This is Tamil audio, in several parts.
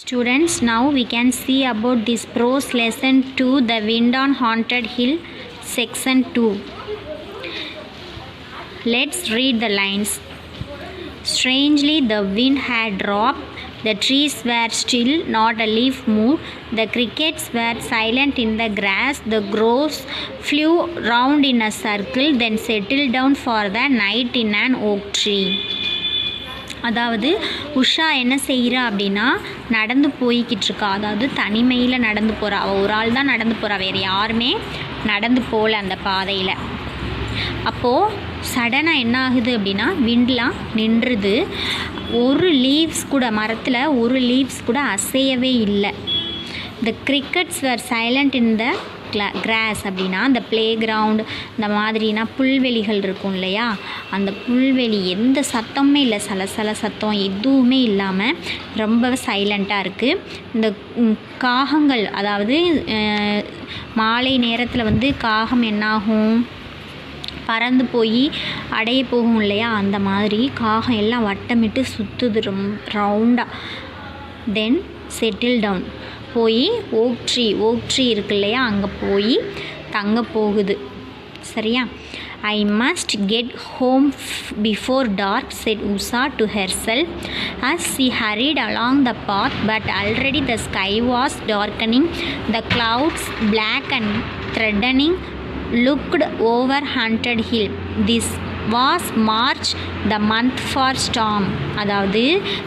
Students, now we can see about this prose lesson 2, The Wind on Haunted Hill, section 2. Let's read the lines. Strangely, the wind had dropped. The trees were still, not a leaf moved. The crickets were silent in the grass. The crows flew round in a circle, then settled down for the night in an oak tree. அதாவது உஷா என்ன செய்கிறா அப்படின்னா நடந்து போய்கிட்டு இருக்கா. அதாவது தனிமையில் நடந்து போகிறா. அவள் ஒரு ஆள் தான் நடந்து போகிறா, வேறு யாருமே நடந்து போகல அந்த பாதையில். அப்போது சடனாக என்ன ஆகுது அப்படின்னா விண்ட்லாம் நின்றுது. ஒரு லீவ்ஸ் கூட, மரத்தில் ஒரு லீவ்ஸ் கூட அசையவே இல்லை. த கிரிக்கெட்ஸ் வேர் சைலண்ட் இன் த கிராஸ் அப்படின்னா அந்த ப்ளே கிரவுண்ட், இந்த மாதிரினா புல்வெளிகள் இருக்கும் இல்லையா, அந்த புல்வெளி எந்த சத்தமுமே இல்லை, சலசல சத்தம் எதுவுமே இல்லாமல் ரொம்ப சைலண்ட்டாக இருக்குது. இந்த காகங்கள், அதாவது மாலை நேரத்தில் காகம் என்னாகும், பறந்து போய் அடைய போகும் இல்லையா, அந்த மாதிரி காகம் எல்லாம் வட்டமிட்டு சுற்றுது ரொம்ப ரவுண்டாக. தென் செட்டில் டவுன் போய் ஓக் ட்ரீ இருக்கு இல்லையா, அங்கே போய் தங்க போகுது. சரியா? I must get home before dark said Usha to herself as she hurried along the path, but already the sky was darkening. The clouds, black and threatening, looked over Haunted Hill. This was March, the month for storm. அதாவது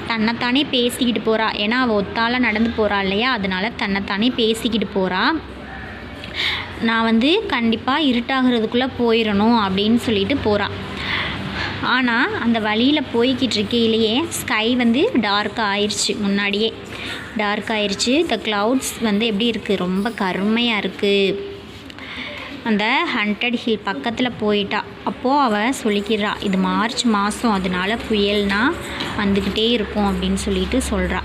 தன்னைத்தானே பேசிக்கிட்டு போகிறா. ஏன்னா அவள் ஒத்தால் நடந்து போகிறா இல்லையா, அதனால் தன்னைத்தானே பேசிக்கிட்டு போகிறா. நான் கண்டிப்பாக இருட்டாகிறதுக்குள்ளே போயிடணும் அப்படின்னு சொல்லிட்டு போகிறா. ஆனால் அந்த வழியில் போய்கிட்டு இருக்கையிலேயே ஸ்கை டார்க் ஆயிடுச்சு, முன்னாடியே டார்க் ஆயிடுச்சு. த க்ளவுட்ஸ் எப்படி இருக்குது, ரொம்ப கருமையாக இருக்குது. அந்த ஹண்டட் ஹில் பக்கத்தில் போயிட்டா. அப்போது அவள் சொல்லிக்கிறா, இது மார்ச் மாதம், அதனால புயல்னா வந்துக்கிட்டே இருக்கும் அப்படின்னு சொல்லிட்டு சொல்கிறா.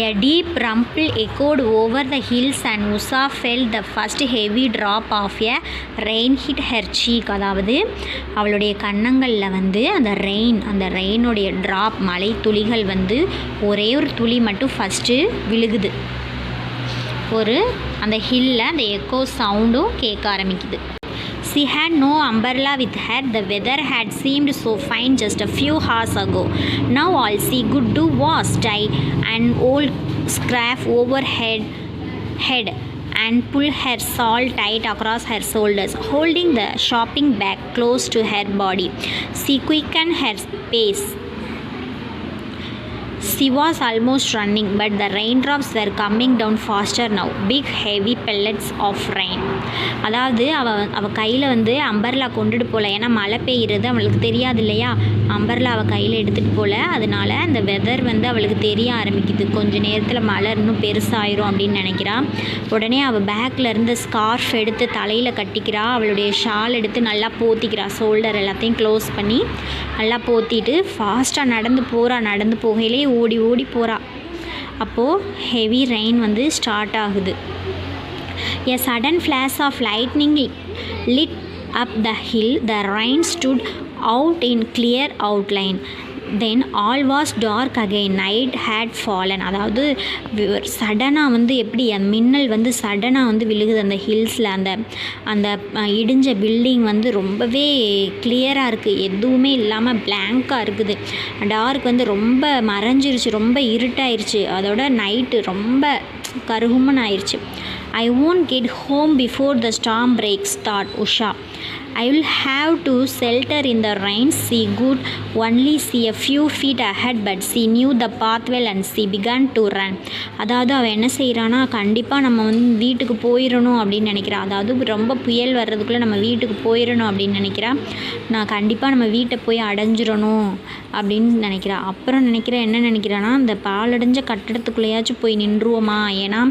A deep rumble echoed over the hills and Usha felt the first heavy drop of a rain hit her cheek. அதாவது அவளுடைய கன்னங்களில் அந்த ரெயினுடைய ட்ராப், மழை துளிகள் ஒரே ஒரு துளி மட்டும் ஃபஸ்ட்டு விழுகுது. அந்த ஹில்லில் அந்த எக்கோ சவுண்டும் கேட்க ஆரம்பிக்குது. She had no umbrella with her. The weather had seemed so fine just a few hours ago. Now all she could do was tie an old scarf over her head and pull her shawl tight across her shoulders, holding the shopping bag close to her body. She quickened her pace. She was almost running, but the raindrops were coming down faster now, big heavy pellets of rain. அதாவது அவள் கையில் அம்பர்லா கொண்டுட்டு போகல. ஏன்னா மழை பெய்யுறது அவளுக்கு தெரியாது இல்லையா, அம்பர்லா அவள் கையில் எடுத்துகிட்டு போகல. அதனால் அந்த வெதர் அவளுக்கு தெரிய ஆரம்பிக்குது. கொஞ்சம் நேரத்தில் மழை இன்னும் பெருசாயிரும் அப்படின்னு நினைக்கிறா. உடனே அவள் பேக்கில் இருந்து ஸ்கார்ஃப் எடுத்து தலையில் கட்டிக்கிறா. அவளுடைய ஷால் எடுத்து நல்லா போத்திக்கிறா. ஷோல்டர் எல்லாத்தையும் க்ளோஸ் பண்ணி நல்லா போத்திட்டு ஃபாஸ்ட்டாக நடந்து போகையிலே ஓடி போகிறா. அப்போது ஹெவி ரெயின் ஸ்டார்ட் ஆகுது. A sudden flash of lightning lit up the hill. The rain stood out in clear outline. Then all was dark again. Night had fallen. அதாவது சடனாக எப்படி அந்த மின்னல் சடனாக விழுகுது அந்த ஹில்ஸில். அந்த இடிஞ்ச பில்டிங் ரொம்பவே கிளியராக இருக்குது, எதுவுமே இல்லாமல் பிளாங்காக இருக்குது. டார்க் ரொம்ப மறைஞ்சிருச்சு, ரொம்ப இருட்டாயிருச்சு. அதோட நைட்டு ரொம்ப கருகுமன் ஆயிடுச்சு. I won't get home before the storm breaks, thought Usha. I will have to shelter in the rain. She could only see a few feet ahead, but she knew the path well and she began to run. அதாவது அவள் என்ன செய்கிறான்னா, கண்டிப்பாக நம்ம வீட்டுக்கு போயிடணும் அப்படின்னு நினைக்கிறா. அதாவது ரொம்ப புயல் வர்றதுக்குள்ளே நம்ம வீட்டுக்கு போயிடணும் அப்படின்னு நினைக்கிறா. நான் கண்டிப்பாக நம்ம வீட்டை போய் அடைஞ்சிடணும் அப்படின்னு நினைக்கிறா. அப்புறம் என்ன நினைக்கிறான்னா, அந்த பாலடைஞ்ச கட்டடத்துக்குள்ளேயாச்சும் போய் நின்றுவோமா, ஏன்னா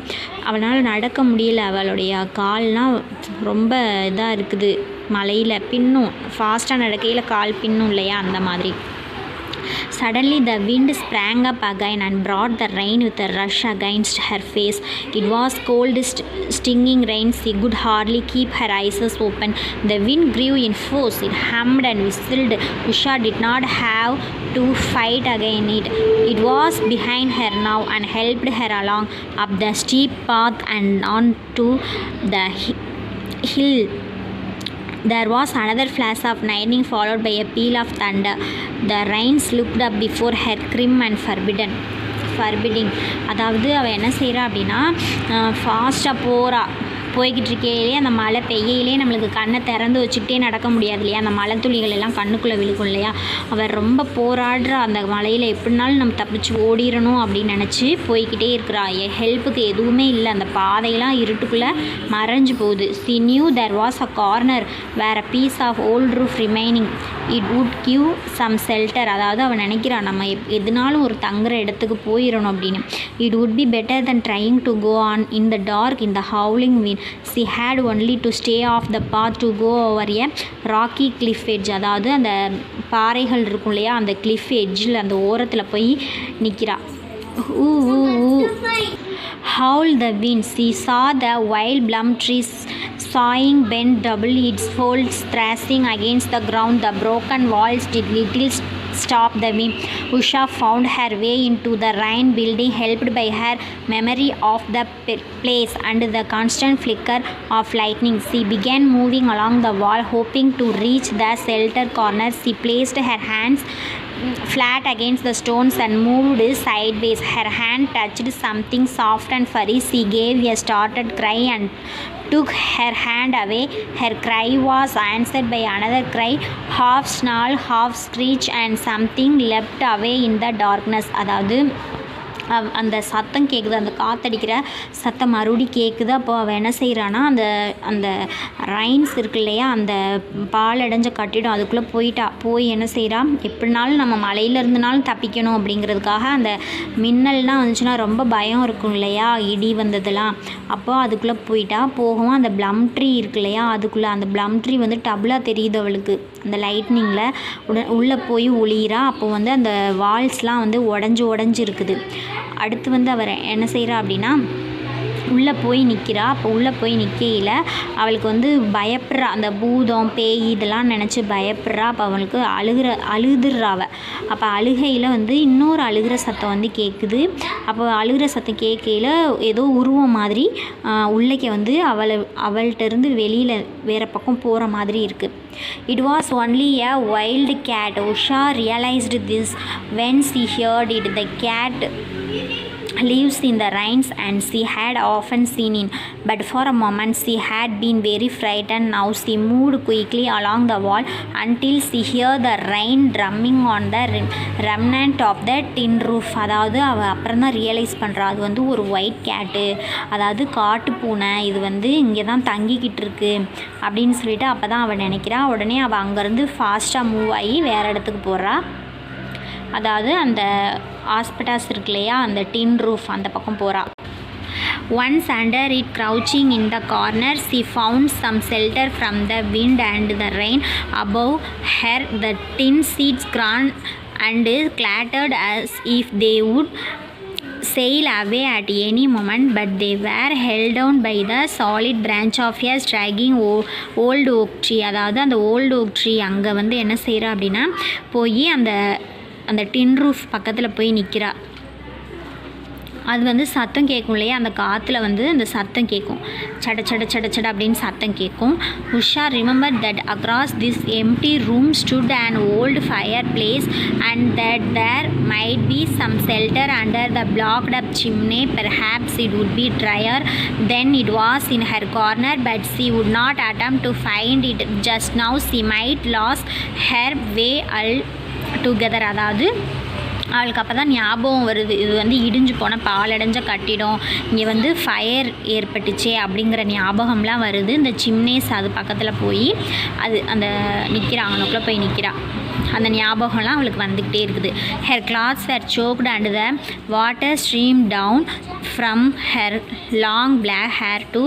அவளால் நடக்க முடியல. அவளுடைய கால்லாம் ரொம்ப இதாக இருக்குது, மலையில் பின்னும், ஃபாஸ்ட்டாக நடக்கையில் கால் பின்னும் இல்லையா, அந்த மாதிரி. Suddenly the wind sprang up again and brought the rain with a rush against her face. It was cold, stinging rain. She could hardly keep her eyes open. The wind grew in force. It hummed and whistled. Usha did not have to fight against it. It was behind her now and helped her along up the steep path and on to the hill. There was another flash of lightning followed by a peal of thunder. The rains looked up before her grim and forbidding. அதாவது அவள் என்ன செய்கிறா அப்படின்னா ஃபாஸ்ட்டாக போய்கிட்டு இருக்கையிலே அந்த மழை பெய்யிலே நம்மளுக்கு கண்ணை திறந்து வச்சுக்கிட்டே நடக்க முடியாது இல்லையா, அந்த மழை துளிகள் எல்லாம் கண்ணுக்குள்ளே விழுக்கும் இல்லையா. அவர் ரொம்ப போராடுற அந்த மழையில் எப்படினாலும் நம்ம தப்பிச்சு ஓடிடணும் அப்படின்னு நினச்சி போய்கிட்டே இருக்கிறா. ஹெல்ப்புக்கு எதுவுமே இல்லை, அந்த பாதையெல்லாம் இருட்டுக்குள்ளே மறைஞ்சு போகுது. She knew there was a corner where a piece of old roof remaining. It would give some shelter. அதாவது அவன் நினைக்கிறான் நம்ம எதுனாலும் ஒரு தங்குற இடத்துக்கு போயிடணும் அப்படின்னு. It would be better than trying to go on in the dark in the howling wind. She had only to stay off the path to go over a rocky cliff edge. அதாவது அந்த பாறைகள் இருக்கும் இல்லையா, அந்த cliff edgeல அந்த ஓரத்தில் போய் நிற்கிறா. Howled the wind. She saw the wild plum trees sawing bent double, its folds thrashing against the ground. The broken walls did little stop the wind. Usha found her way into the rain building, helped by her memory of the place and the constant flicker of lightning. She began moving along the wall, hoping to reach the shelter corner. She placed her hands flat against the stones and moved sideways. Her hand touched something soft and furry. She gave a startled cry and took her hand away. Her cry was answered by another cry, half snarl, half screech, and something leapt away in the darkness. அதாவது அந்த சத்தம் கேட்குது, அந்த காற்றடிக்கிற சத்தம் மறுபடி கேட்குது. அப்போ அவள் என்ன செய்கிறான்னா அந்த ரைன்ஸ் இருக்கு இல்லையா, அந்த பாலடைஞ்ச கட்டிடம் அதுக்குள்ளே போய் என்ன செய்கிறா, எப்படினாலும் நம்ம மலையிலேருந்துனாலும் தப்பிக்கணும் அப்படிங்கிறதுக்காக அந்த மின்னல்லாம் வந்துச்சுன்னா ரொம்ப பயம் இருக்கும் இல்லையா, இடி வந்ததெல்லாம். அப்போ அதுக்குள்ளே போகவும் அந்த ப்ளம் ட்ரீ இருக்கு இல்லையா, அதுக்குள்ளே அந்த ப்ளம் ட்ரீ வந்து டபுளாக தெரியுது அவளுக்கு அந்த லைட்னிங்கில். உள்ளே போய் ஒளியிறா. அப்போ வந்து அந்த வால்ஸ்லாம் வந்து உடஞ்சி இருக்குது. அடுத்து வந்து அவர் என்ன செய்கிறா அப்படின்னா உள்ளே போய் நிற்கிறா. அப்போ உள்ளே போய் நிற்கையில் அவளுக்கு வந்து பயப்படுறா, அந்த பூதம் பேய் இதெல்லாம் நினச்சி பயப்படுறா. அப்போ அவளுக்கு அழுதுடுறா அவள். அப்போ அழுகையில் வந்து இன்னொரு அழுகிற சத்தம் வந்து கேட்குது. அப்போ அழுகிற சத்தம் கேட்கையில் ஏதோ உருவம் மாதிரி உள்ளே வந்து அவள்கிட்டருந்து வெளியில் வேறு பக்கம் போகிற மாதிரி இருக்குது. It was only a wild cat. Usha realized this when she heard it. The cat lives in the rains and she had often seen it, but for a moment she had been very frightened. Now she moved quickly along the wall until she heard the rain drumming on the remnant of the tin roof. அதாவது அவள் அப்புறம் தான் ரியலைஸ் பண்ணுறா அது வந்து ஒரு ஒயிட் கேட்டு, அதாவது காட்டு பூனை, இது வந்து இங்கே தான் தங்கிக்கிட்டு இருக்கு அப்படின்னு சொல்லிட்டு அப்போ தான் அவள் நினைக்கிறா. உடனே அவள் அங்கேருந்து ஃபாஸ்ட்டாக மூவ் ஆகி வேறு இடத்துக்கு போகிறா. அதாவது அந்த ஹாஸ்பிட்டல்ஸ் இருக்கு இல்லையா, அந்த டின் ரூஃப் அந்த பக்கம் போகிறா. Once under it, crouching in the corner, she found some shelter from the wind and the rain. Above her, the tin sheets groaned and clattered as if they would sail away at any moment, but they were held down by the solid branch of a straggling old oak tree. அதாவது அந்த ஓல்டு ஓக் ட்ரீ அங்கே வந்து என்ன செய்கிறா அப்படின்னா போய் அந்த டின் ரூஃப் பக்கத்தில் போய் நிற்கிறா. அது வந்து சத்தம் கேட்கும் இல்லையா, அந்த காற்றுல வந்து அந்த சத்தம் கேட்கும், சட சட சட சட அப்படின்னு சத்தம் கேட்கும். Usha remember that across this empty room stood an old fireplace and that there might be some shelter under the blocked up chimney. Perhaps it would be drier than it was in her corner, but she would not attempt to find it just now. She might lose her way altogether. அதாவது அவளுக்கு அப்போ தான் ஞாபகம் வருது, இது வந்து இடிஞ்சு போன பாலடைஞ்ச கட்டிடம், இங்கே வந்து ஃபயர் ஏற்பட்டுச்சே அப்படிங்கிற ஞாபகம்லாம் வருது. இந்த சிம்னேஸ் அது பக்கத்தில் போய் அது அந்த நிற்கிறா, அவனுக்குள்ளே போய் நிற்கிறா. அந்த ஞாபகம்லாம் அவளுக்கு வந்துக்கிட்டே இருக்குது. Her clothes were soaked and the water stream down from her long black hair to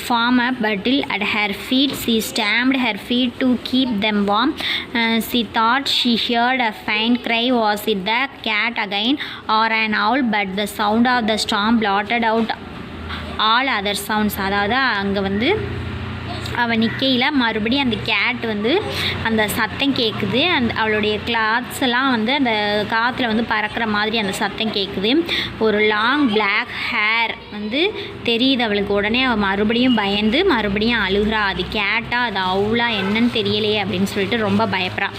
form a bundle at her feet. She stamped her feet to keep them warm. She thought she heard a faint cry. Was it the cat again or an owl? But the sound of the storm blotted out all other sounds. அதாவது அங்கே வந்து அவள் நிற்கையில் மறுபடியும் அந்த கேட் வந்து அந்த சத்தம் கேட்குது. அவளுடைய கிளாத்ஸ் எல்லாம் வந்து அந்த காற்றுல வந்து பறக்கிற மாதிரி அந்த சத்தம் கேட்குது. ஒரு லாங் பிளாக் ஹேர் வந்து தெரியுது அவளுக்கு. உடனே அவள் மறுபடியும் பயந்து மறுபடியும் அழுகிறா. அது கேட்டா அது அவ்வளோ என்னன்னு தெரியலையே அப்படின்னு சொல்லிட்டு ரொம்ப பயப்படுறா.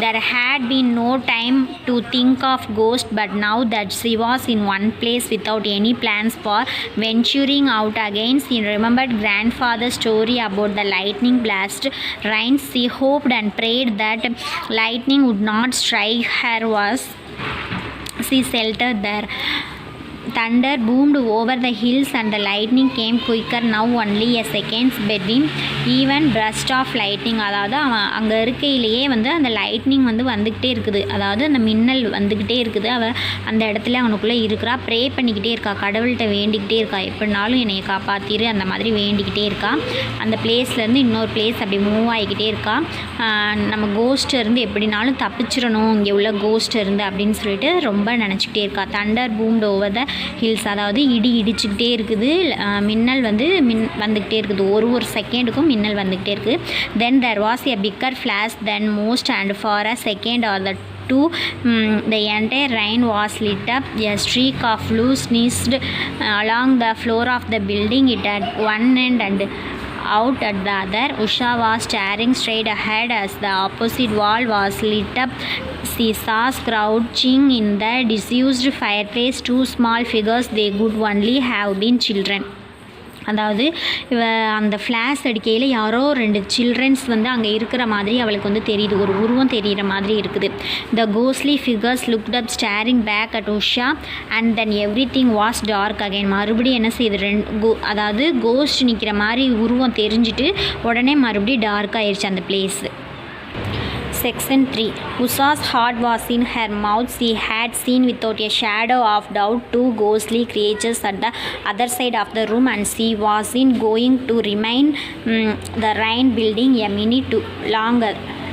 There had been no time to think of ghost, but now that she was in one place without any plans for venturing out again, she remembered grandfather's story about the lightning blast rains. She hoped and prayed that lightning would not strike her as she sheltered there. Thunder boomed over the hills and the lightning came quicker. Now only a second's between even burst of lightning. அதாவது அவன் அங்கே இருக்கையிலேயே வந்து அந்த லைட்னிங் வந்து வந்துக்கிட்டே இருக்குது. அதாவது அந்த மின்னல் வந்துக்கிட்டே இருக்குது. அவள் அந்த இடத்துல அவனுக்குள்ளே இருக்கிறா. ப்ரே பண்ணிக்கிட்டே இருக்கா, கடவுள்கிட்ட வேண்டிக்கிட்டே இருக்கா, எப்படினாலும் என்னையை காப்பாற்றிரு அந்த மாதிரி வேண்டிக்கிட்டே இருக்கா. அந்த பிளேஸ்லேருந்து இன்னொரு பிளேஸ் அப்படி மூவ் ஆகிக்கிட்டே இருக்கா. நம்ம கோஸ்ட் இருந்து எப்படினாலும் தப்பிச்சிடணும் இங்கே உள்ள கோஸ்ட் இருந்து அப்படின்னு சொல்லிட்டு ரொம்ப நினச்சிக்கிட்டே இருக்கா. தண்டர் பூம்டு ஓவர் த ஹில்ஸ், அதாவது இடி இடிச்சுக்கிட்டே இருக்குது. மின்னல் வந்து வந்துக்கிட்டே இருக்குது. ஒரு செகண்டுக்கும் மின்னல் வந்துக்கிட்டே இருக்குது. Then there was a bigger flash then most and for a second or the two the entire rain was lit up. A streak of blue sneezed along the floor of the building. It at one end and out at the other. Usha was staring straight ahead as the opposite wall was lit up. She saw crouching in the disused fireplace two small figures. They could only have been children. அதாவது இவ அந்த ஃப்ளாஷ் அடிக்கையில் யாரோ 2 சில்ட்ரன்ஸ் வந்து அங்கே இருக்கிற மாதிரி அவளுக்கு வந்து தெரியுது. ஒரு உருவம் தெரிகிற மாதிரி இருக்குது. The ghostly figures looked up staring back at Usha and then everything was dark again. மறுபடியும் என்ன செய்யுது, அதாவது கோஸ்ட் நிற்கிற மாதிரி உருவம் தெரிஞ்சுட்டு உடனே மறுபடியும் டார்க் ஆயிடுச்சு அந்த place. Section 3. Usha's heart was in her mouth. She had seen without a shadow of doubt 2 ghostly creatures at the other side of the room, and she wasn't going to remain the rain building a minute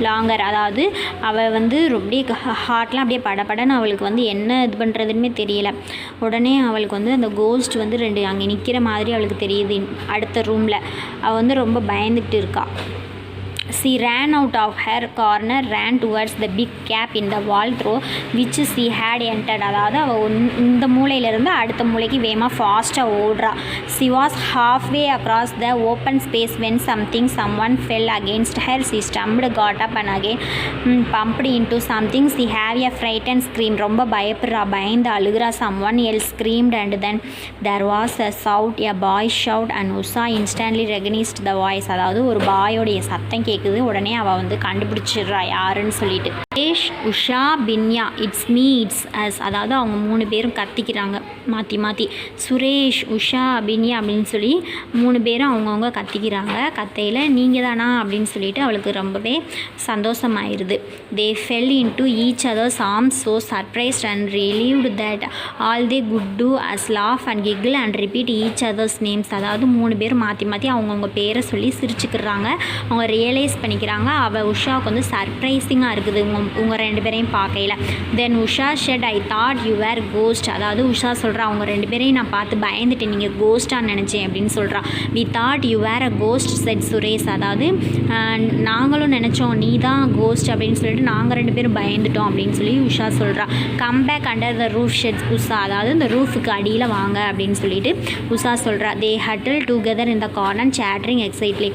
longer. அதாவது அவள் வந்து அப்படியே ஹார்ட்லாம் அப்படியே படப்படன்னு அவளுக்கு வந்து என்ன இது பண்ணுறதுன்னு தெரியல. உடனே அவளுக்கு வந்து அந்த கோஸ்ட் வந்து 2 அங்கே நிற்கிற மாதிரி அவளுக்கு தெரியுது அடுத்த ரூமில். அவள் வந்து ரொம்ப பயந்துக்கிட்டு இருக்கா. She ran out of her corner, ran towards the big gap in the wall through which she had entered. அதாவது அவள் இந்த மூலையிலேருந்து அடுத்த மூலைக்கு வேகமாக ஃபாஸ்ட்டாக ஓடுறா. She was halfway across the open space when someone fell against her. She stumbled, got up and again bumped into something. She had a frightened scream. ரொம்ப பயப்படுறா, பயந்து அழுகிறா. Someone else screamed and then there was a shout, a boy's shout, and Usha instantly recognized the voice. அதாவது ஒரு பாயோடைய சத்தம் கேட்குது. உடனே அவள் வந்து கண்டுபிடிச்சிடுறா யாருன்னு சொல்லிட்டு. Suresh, Usha, பின்யா, it's me, it's as. அதாவது அவங்க 3 பேரும் கத்திக்கிறாங்க மாற்றி மாற்றி. சுரேஷ், உஷா, பின்யா அப்படின்னு சொல்லி 3 பேரும் அவங்கவுங்க கத்திக்கிறாங்க. கத்தையில் நீங்கள் தானா அப்படின்னு சொல்லிட்டு அவளுக்கு ரொம்பவே சந்தோஷமாயிருது. They fell into each other's arms so surprised and relieved that all they could do was laugh and giggle and repeat each other's names. அதாவது 3 பேரும் மாற்றி மாற்றி அவங்கவுங்க பேரை சொல்லி சிரிச்சுக்கிறாங்க. அவங்க ரியலைஸ் பண்ணிக்கிறாங்க. அவள் உஷாவுக்கு வந்து சர்ப்ரைசிங்காக இருக்குது உங்கள் 2 பேரையும் பார்க்கையில். Then Usha said, I thought you were ghost. அதாவது உஷா சொல்கிறா, அவங்க 2 பேரையும் நான் பார்த்து பயந்துட்டேன், நீங்கள் கோஸ்ட்டாக நினச்சேன் அப்படின்னு சொல்கிறா. We thought you were a ghost said Suresh. அதாவது நாங்களும் நினச்சோம் நீ தான் கோஸ்ட் அப்படின்னு சொல்லிட்டு நாங்கள் 2 பேரும் பயந்துட்டோம் அப்படின்னு சொல்லி உஷா சொல்கிறா. Come back under the roof said Usha. அதாவது இந்த ரூஃபுக்கு அடியில் வாங்க அப்படின்னு சொல்லிட்டு உஷா சொல்கிறா. They huddle together in the corner chattering excitedly.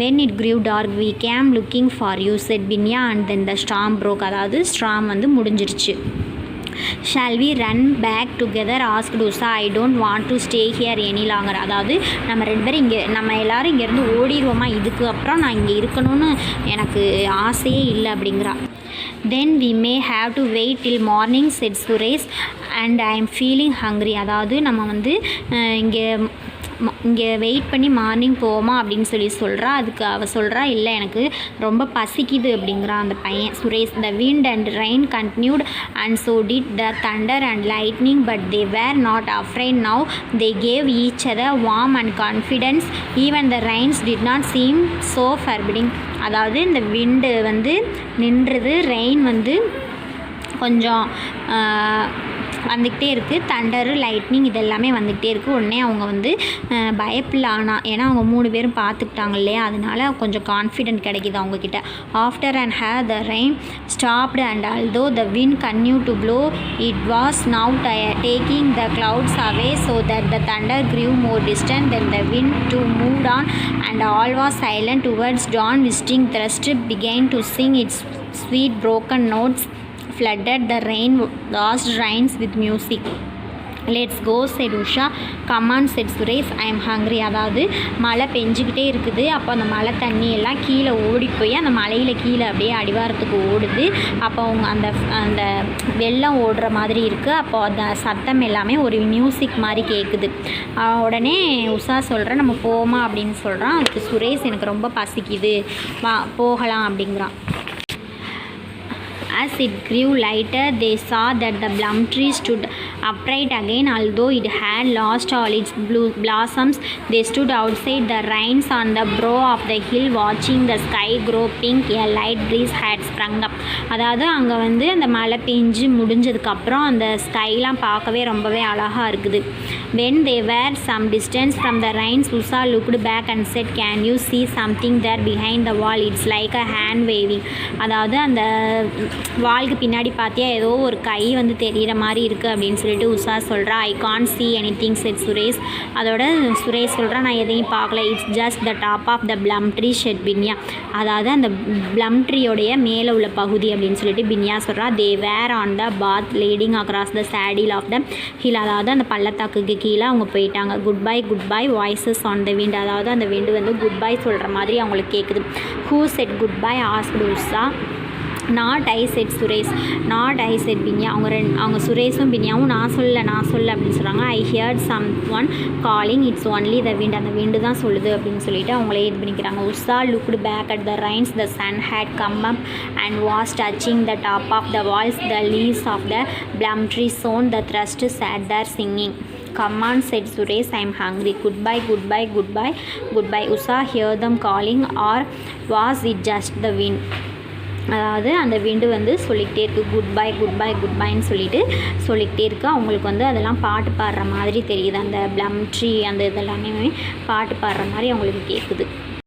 When it grew dark we came looking for you said Binya and then the storm broke. அதாவது ஸ்டார்ம் வந்து முடிஞ்சிருச்சு. Shall we run back together asked Usha. I don't want to stay here any longer. அதாவது நம்ம 2 பேரும் நம்ம எல்லோரும் இங்கேருந்து ஓடிடுவோமா, இதுக்கு அப்புறம் நான் இங்கே இருக்கணும்னு எனக்கு ஆசையே இல்லை அப்படிங்கிறா. Then we may have to wait till morning said Suresh and I am feeling hungry. அதாவது நம்ம வந்து இங்கே இங்கே வெயிட் பண்ணி மார்னிங் போவோமா அப்படின்னு சொல்கிறா. அதுக்கு அவள் சொல்கிறா, இல்லை எனக்கு ரொம்ப பசிக்குது அப்படிங்கிறான் அந்த பையன் சுரேஷ். த wind and rain continued and so did the thunder and lightning, but they were not afraid now. They gave each other warmth and confidence. Even the rains did not seem so forbidding. அதாவது இந்த விண்டு வந்து நின்றுது, ரெயின் வந்து கொஞ்சம் வந்துக்கிட்டே இருக்குது, தண்டரு லைட்னிங் இதெல்லாமே வந்துக்கிட்டே இருக்குது. உடனே அவங்க வந்து பயப்படலானா, ஏன்னா அவங்க 3 பேரும் பார்த்துக்கிட்டாங்க இல்லையா, அதனால கொஞ்சம் கான்ஃபிடென்ட் கிடைக்கிது அவங்கக்கிட்ட. After and here the rain stopped and although the wind கன்யூ to blow it was now taking the clouds away so that the thunder grew more distant. Then the wind too moved on and all was silent. Towards dawn visiting thrust began to sing its sweet broken notes, flooded the rain vast rains with music. Let's go said Usha. Come on said Suresh, I am hungry. அதாவது மழை பெஞ்சிக்கிட்டே இருக்குது. அப்போ அந்த மழை தண்ணி எல்லாம் கீழே ஓடி போய் அந்த மலையில் கீழே அப்படியே அடிவாரத்துக்கு ஓடுது. அப்போ அவங்க அந்த வெள்ளம் ஓடுற மாதிரி இருக்குது. அப்போ அந்த சத்தம் எல்லாமே ஒரு மியூசிக் மாதிரி கேட்குது. உடனே உஷா சொல்கிறேன், நம்ம போமா அப்படின்னு சொல்கிறான். அதுக்கு சுரேஷ், எனக்கு ரொம்ப பசிக்குது, வா போகலாம் அப்படிங்கிறான். As it grew lighter, they saw that the plum tree stood upright again, although it had lost all its blossoms. They stood outside the rains on the brow of the hill, watching the sky grow pink. A light breeze had sprung up. அதாவது அங்கே வந்து அந்த மழை பெஞ்சு முடிஞ்சதுக்கப்புறம் அந்த ஸ்கைலாம் பார்க்கவே ரொம்பவே அழகாக இருக்குது. When they were some distance from the rains, Usha looked back and said, can you see something there behind the wall? It's like a hand waving. அதாவது அந்த வாளுக்கு பின்னாடி பார்த்தியா ஏதோ ஒரு கை வந்து தெரிகிற மாதிரி இருக்குது அப்படின்னு சொல்லிட்டு உஷா சொல்கிறா. I can't see anything said Suresh. அதோட சுரேஷ் சொல்கிறா, நான் எதையும் பார்க்கல. It's just the top of the plum tree said Binya. அதாவது அந்த ப்ளம் ட்ரீயோடைய மேலே உள்ள பகுதி அப்படின்னு சொல்லிட்டு பின்யா சொல்கிறா. They were on the path leading across the saddle of the hill. அதாவது அந்த பள்ளத்தாக்குக்கு கீழே அவங்க போயிட்டாங்க. Goodbye voices on the wind. அதாவது அந்த விண்டு வந்து குட் பை சொல்கிற மாதிரி அவங்களுக்கு கேட்குது. Who said goodbye asked Usha. Not I said Suresh. Not I said Binya. அவங்க சுரேஷும் பின்யாவும் நான் சொல்ல அப்படின்னு சொல்கிறாங்க. I heard someone calling, it's only the wind. அந்த விண்டு தான் சொல்லுது அப்படின்னு சொல்லிட்டு அவங்களே இது பண்ணிக்கிறாங்க. Usha looked back at the ruins. The sun had come up and was touching the top of the walls. The leaves of the plum tree shone. The thrust sat there singing. Come on said Suresh, I am hungry. Goodbye. Usha heard them calling, or was it just the wind? அதாவது அந்த விண்டு வந்து சொல்லிக்கிட்டே இருக்குது, குட்பைன்னு சொல்லிக்கிட்டே இருக்குது. அவங்களுக்கு வந்து அதெல்லாம் பாட்டு பாடுற மாதிரி தெரியுது. அந்த ப்ளம் ட்ரீ அந்த இதெல்லாமே பாட்டு பாடுற மாதிரி அவங்களுக்கு கேட்குது.